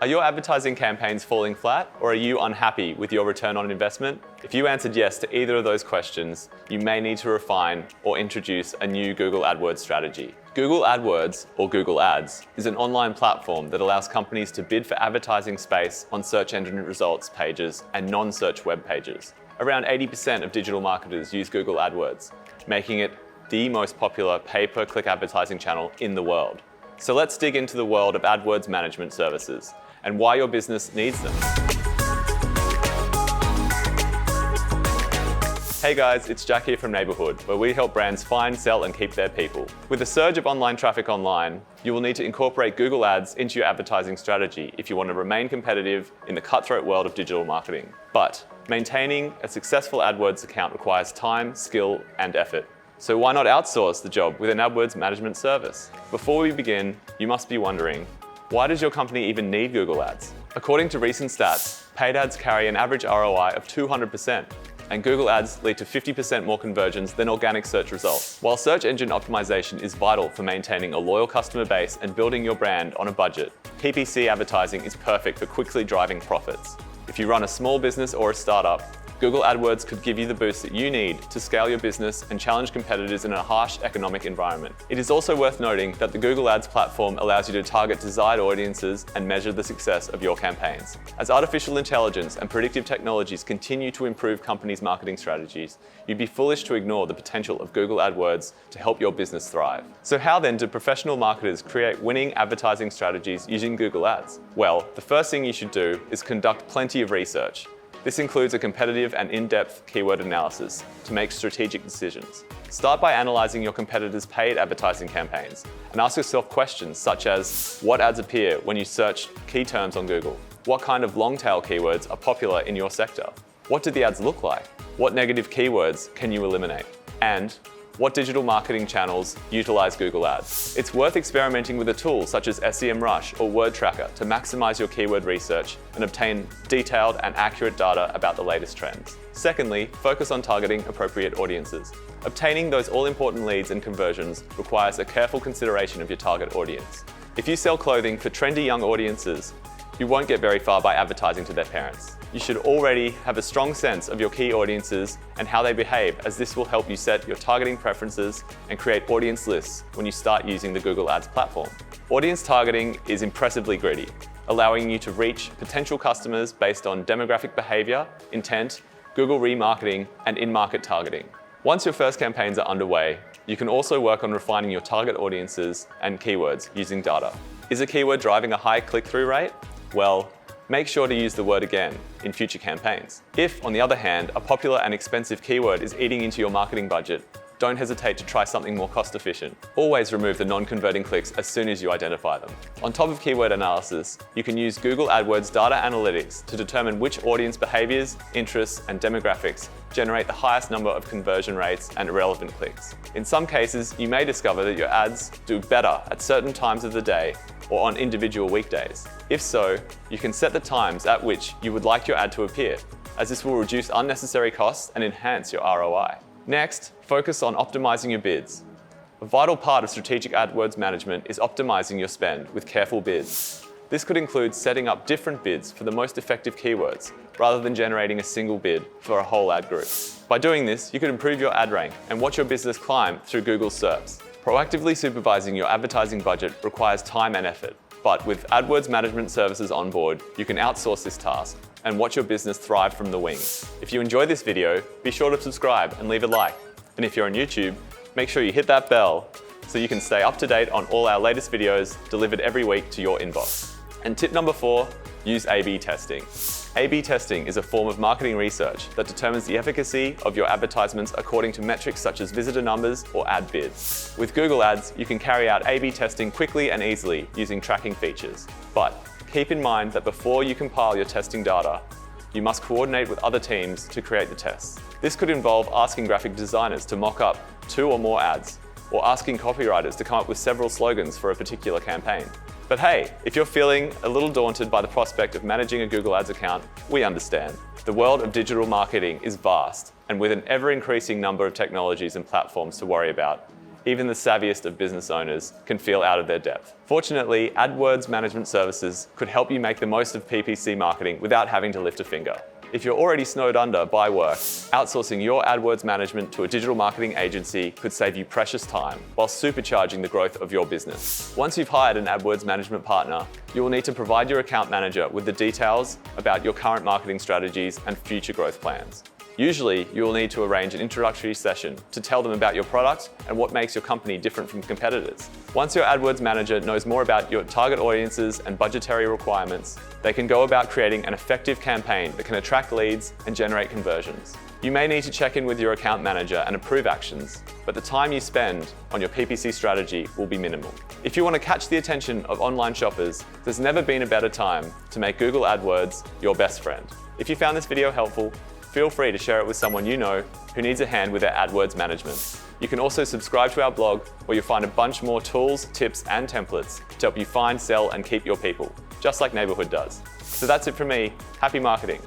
Are your advertising campaigns falling flat, or are you unhappy with your return on investment? If you answered yes to either of those questions, you may need to refine or introduce a new Google AdWords strategy. Google AdWords, or Google Ads, is an online platform that allows companies to bid for advertising space on search engine results pages and non-search web pages. Around 80% of digital marketers use Google AdWords, making it the most popular pay-per-click advertising channel in the world. So let's dig into the world of AdWords management services and why your business needs them. Hey guys, it's Jack here from Neighborhood, where we help brands find, sell, and keep their people. With a surge of online traffic online, you will need to incorporate Google Ads into your advertising strategy if you want to remain competitive in the cutthroat world of digital marketing. But maintaining a successful AdWords account requires time, skill, and effort. So why not outsource the job with an AdWords management service? Before we begin, you must be wondering, why does your company even need Google Ads? According to recent stats, paid ads carry an average ROI of 200%, and Google Ads lead to 50% more conversions than organic search results. While search engine optimization is vital for maintaining a loyal customer base and building your brand on a budget, PPC advertising is perfect for quickly driving profits. If you run a small business or a startup, Google AdWords could give you the boost that you need to scale your business and challenge competitors in a harsh economic environment. It is also worth noting that the Google Ads platform allows you to target desired audiences and measure the success of your campaigns. As artificial intelligence and predictive technologies continue to improve companies' marketing strategies, you'd be foolish to ignore the potential of Google AdWords to help your business thrive. So how then do professional marketers create winning advertising strategies using Google Ads? Well, the first thing you should do is conduct plenty of research. This includes a competitive and in-depth keyword analysis to make strategic decisions. Start by analyzing your competitors' paid advertising campaigns and ask yourself questions such as, what ads appear when you search key terms on Google? What kind of long-tail keywords are popular in your sector? What do the ads look like? What negative keywords can you eliminate? And what digital marketing channels utilize Google Ads? It's worth experimenting with a tool such as SEMrush or WordTracker to maximize your keyword research and obtain detailed and accurate data about the latest trends. Secondly, focus on targeting appropriate audiences. Obtaining those all-important leads and conversions requires a careful consideration of your target audience. If you sell clothing for trendy young audiences, you won't get very far by advertising to their parents. You should already have a strong sense of your key audiences and how they behave, as this will help you set your targeting preferences and create audience lists when you start using the Google Ads platform. Audience targeting is impressively gritty, allowing you to reach potential customers based on demographic behavior, intent, Google remarketing, and in-market targeting. Once your first campaigns are underway, you can also work on refining your target audiences and keywords using data. Is a keyword driving a high click-through rate? Well, make sure to use the word again in future campaigns. If, on the other hand, a popular and expensive keyword is eating into your marketing budget, don't hesitate to try something more cost-efficient. Always remove the non-converting clicks as soon as you identify them. On top of keyword analysis, you can use Google AdWords data analytics to determine which audience behaviors, interests, and demographics generate the highest number of conversion rates and relevant clicks. In some cases, you may discover that your ads do better at certain times of the day or on individual weekdays. If so, you can set the times at which you would like your ad to appear, as this will reduce unnecessary costs and enhance your ROI. Next, focus on optimizing your bids. A vital part of strategic AdWords management is optimizing your spend with careful bids. This could include setting up different bids for the most effective keywords, rather than generating a single bid for a whole ad group. By doing this, you could improve your ad rank and watch your business climb through Google SERPs. Proactively supervising your advertising budget requires time and effort, but with AdWords management services on board, you can outsource this task and watch your business thrive from the wings. If you enjoyed this video, be sure to subscribe and leave a like. And if you're on YouTube, make sure you hit that bell so you can stay up to date on all our latest videos delivered every week to your inbox. And tip number 4, use A/B testing. A/B testing is a form of marketing research that determines the efficacy of your advertisements according to metrics such as visitor numbers or ad bids. With Google Ads, you can carry out A/B testing quickly and easily using tracking features. But keep in mind that before you compile your testing data, you must coordinate with other teams to create the tests. This could involve asking graphic designers to mock up 2 or more ads, or asking copywriters to come up with several slogans for a particular campaign. But hey, if you're feeling a little daunted by the prospect of managing a Google Ads account, we understand. The world of digital marketing is vast, and with an ever-increasing number of technologies and platforms to worry about, even the savviest of business owners can feel out of their depth. Fortunately, AdWords Management Services could help you make the most of PPC marketing without having to lift a finger. If you're already snowed under by work, outsourcing your AdWords management to a digital marketing agency could save you precious time while supercharging the growth of your business. Once you've hired an AdWords management partner, you will need to provide your account manager with the details about your current marketing strategies and future growth plans. Usually, you will need to arrange an introductory session to tell them about your product and what makes your company different from competitors. Once your AdWords manager knows more about your target audiences and budgetary requirements, they can go about creating an effective campaign that can attract leads and generate conversions. You may need to check in with your account manager and approve actions, but the time you spend on your PPC strategy will be minimal. If you want to catch the attention of online shoppers, there's never been a better time to make Google AdWords your best friend. If you found this video helpful, feel free to share it with someone you know who needs a hand with their AdWords management. You can also subscribe to our blog where you'll find a bunch more tools, tips, and templates to help you find, sell, and keep your people, just like Neighbourhood does. So that's it from me. Happy marketing.